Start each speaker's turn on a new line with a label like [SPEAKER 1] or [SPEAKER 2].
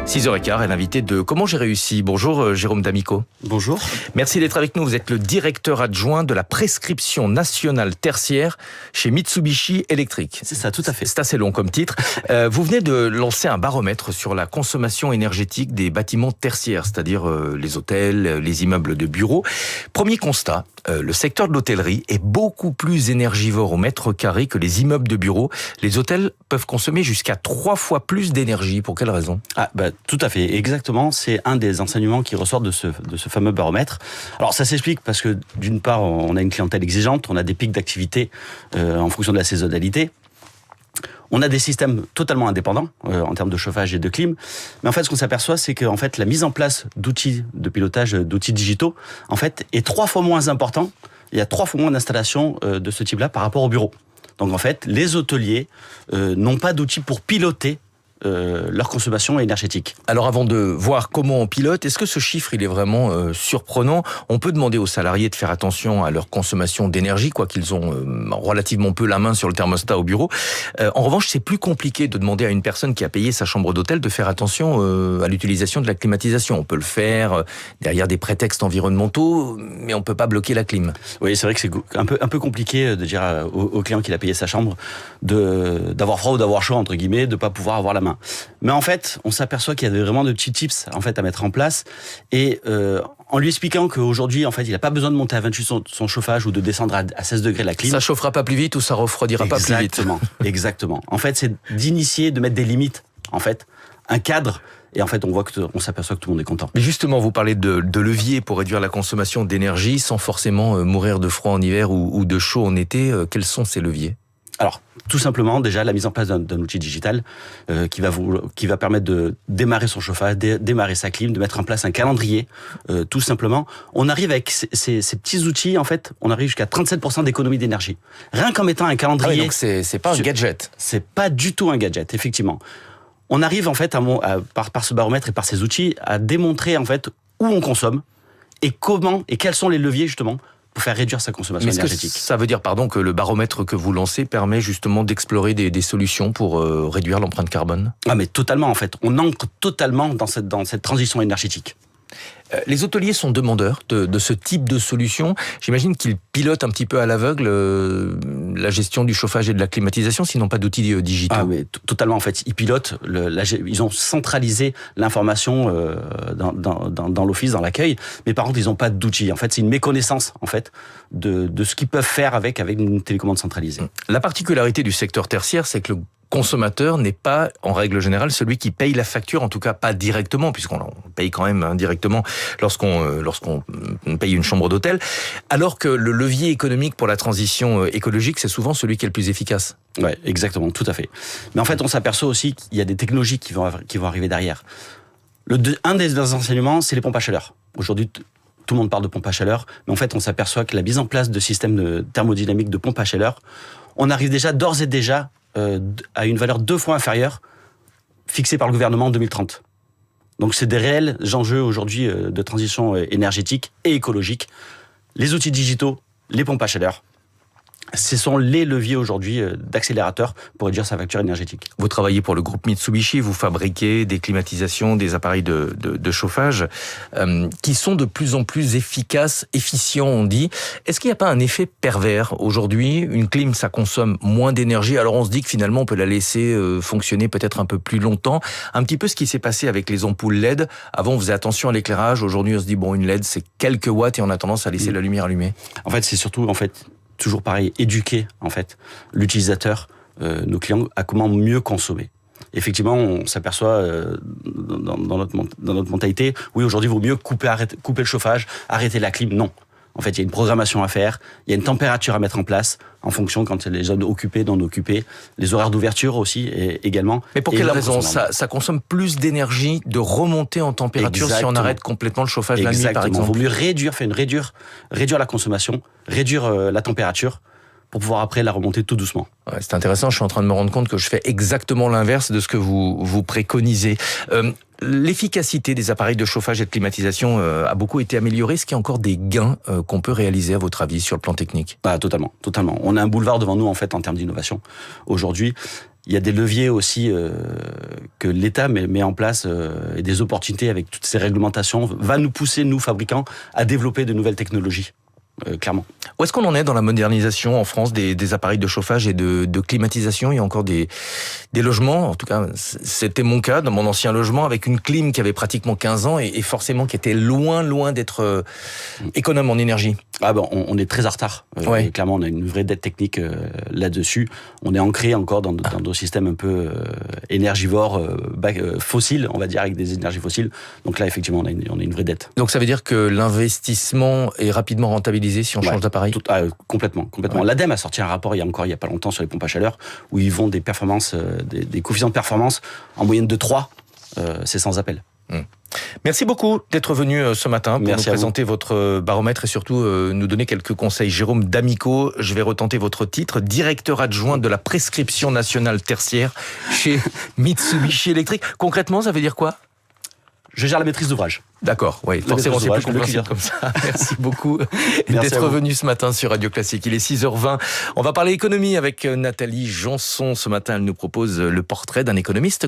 [SPEAKER 1] 6h15 est l'invité de Comment j'ai réussi. Bonjour Jérôme D'Amico.
[SPEAKER 2] Bonjour.
[SPEAKER 1] Merci d'être avec nous. Vous êtes le directeur adjoint de la prescription nationale tertiaire chez Mitsubishi Electric.
[SPEAKER 2] C'est ça, tout à fait.
[SPEAKER 1] C'est assez long comme titre. Vous venez de lancer un baromètre sur la consommation énergétique des bâtiments tertiaires, c'est-à-dire les hôtels, les immeubles de bureaux. Premier constat, le secteur de l'hôtellerie est beaucoup plus énergivore au mètre carré que les immeubles de bureaux. Les hôtels peuvent consommer jusqu'à 3 fois plus d'énergie. Pour quelle raison ?
[SPEAKER 2] Tout à fait, exactement. C'est un des enseignements qui ressort de ce fameux baromètre. Alors ça s'explique parce que d'une part, on a une clientèle exigeante, on a des pics d'activité en fonction de la saisonnalité. On a des systèmes totalement indépendants en termes de chauffage et de clim. Mais en fait, ce qu'on s'aperçoit, c'est que en fait, la mise en place d'outils de pilotage, d'outils digitaux, en fait, est 3 fois moins important. Il y a 3 fois moins d'installations de ce type-là par rapport au bureau. Donc en fait, les hôteliers n'ont pas d'outils pour piloter leur consommation énergétique.
[SPEAKER 1] Alors avant de voir comment on pilote, est-ce que ce chiffre il est vraiment surprenant ? On peut demander aux salariés de faire attention à leur consommation d'énergie, quoi qu'ils ont relativement peu la main sur le thermostat au bureau. En revanche, c'est plus compliqué de demander à une personne qui a payé sa chambre d'hôtel de faire attention à l'utilisation de la climatisation. On peut le faire derrière des prétextes environnementaux, mais on peut pas bloquer la clim.
[SPEAKER 2] Oui, c'est vrai que c'est un peu compliqué de dire au client qu'il a payé sa chambre d'avoir froid ou d'avoir chaud, entre guillemets, de pas pouvoir avoir la main. Mais en fait, on s'aperçoit qu'il y a vraiment de petits tips en fait à mettre en place et en lui expliquant qu'aujourd'hui, en fait, il n'a pas besoin de monter à 28 son chauffage ou de descendre à 16 degrés la clim.
[SPEAKER 1] Ça chauffera pas plus vite ou ça refroidira pas plus vite.
[SPEAKER 2] Exactement. En fait, c'est d'initier, de mettre des limites, en fait, un cadre. Et en fait, on s'aperçoit que tout le monde est content.
[SPEAKER 1] Mais justement, vous parlez de leviers pour réduire la consommation d'énergie sans forcément mourir de froid en hiver ou de chaud en été. Quels sont ces leviers ?
[SPEAKER 2] Alors, tout simplement, déjà, la mise en place d'un outil digital qui va permettre de démarrer son chauffage, démarrer sa clim, de mettre en place un calendrier, tout simplement. On arrive avec ces petits outils, en fait, on arrive jusqu'à 37% d'économie d'énergie. Rien qu'en mettant un calendrier...
[SPEAKER 1] Ah oui, donc c'est pas un gadget.
[SPEAKER 2] C'est pas du tout un gadget, effectivement. On arrive, en fait, par ce baromètre et par ces outils, à démontrer, en fait, où on consomme et comment et quels sont les leviers, justement, pour faire réduire sa consommation énergétique.
[SPEAKER 1] Ça veut dire, que le baromètre que vous lancez permet justement d'explorer des solutions pour réduire l'empreinte carbone ?
[SPEAKER 2] Ah, mais totalement, en fait. On ancre totalement dans cette transition énergétique.
[SPEAKER 1] Les hôteliers sont demandeurs de ce type de solution. J'imagine qu'ils pilotent un petit peu à l'aveugle la gestion du chauffage et de la climatisation, s'ils n'ont pas d'outils digitaux.
[SPEAKER 2] Ah, mais totalement, en fait. Ils pilotent, ils ont centralisé l'information dans l'office, dans l'accueil, mais par contre, ils n'ont pas d'outils. En fait, c'est une méconnaissance, en fait, de ce qu'ils peuvent faire avec une télécommande centralisée.
[SPEAKER 1] La particularité du secteur tertiaire, c'est que le consommateur n'est pas, en règle générale, celui qui paye la facture, en tout cas pas directement, puisqu'on paye quand même indirectement lorsqu'on paye une chambre d'hôtel, alors que le levier économique pour la transition écologique, c'est souvent celui qui est le plus efficace.
[SPEAKER 2] Ouais, exactement, tout à fait. Mais en fait, on s'aperçoit aussi qu'il y a des technologies qui vont arriver derrière. Un des enseignements, c'est les pompes à chaleur. Aujourd'hui, tout le monde parle de pompes à chaleur, mais en fait, on s'aperçoit que la mise en place de systèmes thermodynamiques de pompes à chaleur, on arrive d'ores et déjà à une valeur 2 fois inférieure fixée par le gouvernement en 2030. Donc c'est des réels enjeux aujourd'hui de transition énergétique et écologique. Les outils digitaux, les pompes à chaleur, ce sont les leviers aujourd'hui d'accélérateur pour réduire sa facture énergétique.
[SPEAKER 1] Vous travaillez pour le groupe Mitsubishi, vous fabriquez des climatisations, des appareils de chauffage qui sont de plus en plus efficaces, efficients on dit. Est-ce qu'il n'y a pas un effet pervers aujourd'hui ? Une clim, ça consomme moins d'énergie, alors on se dit que finalement on peut la laisser fonctionner peut-être un peu plus longtemps. Un petit peu ce qui s'est passé avec les ampoules LED. Avant on faisait attention à l'éclairage, aujourd'hui on se dit une LED c'est quelques watts et on a tendance à laisser la lumière allumée.
[SPEAKER 2] En fait c'est surtout toujours pareil, éduquer en fait l'utilisateur, nos clients, à comment mieux consommer. Effectivement, on s'aperçoit dans notre mentalité, oui, aujourd'hui, il vaut mieux couper le chauffage, arrêter la clim. Non. En fait, il y a une programmation à faire, il y a une température à mettre en place en fonction quand il y a les zones occupées, non occupées, les horaires d'ouverture aussi également.
[SPEAKER 1] Mais pour quelle raison ? Ça consomme plus d'énergie de remonter en température. Exactement. Si on arrête complètement le chauffage la nuit, par exemple.
[SPEAKER 2] Il vaut mieux réduire la consommation, réduire la température pour pouvoir après la remonter tout doucement.
[SPEAKER 1] Ouais, c'est intéressant, je suis en train de me rendre compte que je fais exactement l'inverse de ce que vous préconisez. L'efficacité des appareils de chauffage et de climatisation a beaucoup été améliorée. Est-ce qu'il y a encore des gains qu'on peut réaliser, à votre avis, sur le plan technique ?
[SPEAKER 2] Totalement. On a un boulevard devant nous, en fait, en termes d'innovation. Aujourd'hui, il y a des leviers aussi que l'État met en place et des opportunités avec toutes ces réglementations va nous pousser, nous fabricants, à développer de nouvelles technologies. Clairement.
[SPEAKER 1] Où est-ce qu'on en est dans la modernisation en France des appareils de chauffage et de climatisation? Il y a encore des logements, en tout cas c'était mon cas dans mon ancien logement, avec une clim qui avait pratiquement 15 ans et forcément qui était loin d'être économe en énergie.
[SPEAKER 2] Ah ben, on est très en retard.
[SPEAKER 1] Ouais.
[SPEAKER 2] Clairement, on a une vraie dette technique là-dessus. On est ancré encore dans nos systèmes un peu énergivores, fossiles, on va dire, avec des énergies fossiles. Donc là, effectivement, on a une vraie dette.
[SPEAKER 1] Donc ça veut dire que l'investissement est rapidement rentabilisé si on change d'appareil?
[SPEAKER 2] Complètement.
[SPEAKER 1] Ouais.
[SPEAKER 2] L'ADEME a sorti un rapport il y a pas longtemps sur les pompes à chaleur où ils vont des performances, des coefficients de performance en moyenne de 3. C'est sans appel.
[SPEAKER 1] Merci beaucoup d'être venu ce matin pour nous présenter votre baromètre et surtout nous donner quelques conseils. Jérôme D'Amico, je vais retenter votre titre, directeur adjoint de la prescription nationale tertiaire chez Mitsubishi Electric. Concrètement, ça veut dire quoi?
[SPEAKER 2] Je gère la maîtrise d'ouvrage.
[SPEAKER 1] D'accord, oui, forcément c'est plus compréhensible comme ça. Merci beaucoup d'être venu ce matin sur Radio Classique. Il est 6h20. On va parler économie avec Nathalie Janson. Ce matin, elle nous propose le portrait d'un économiste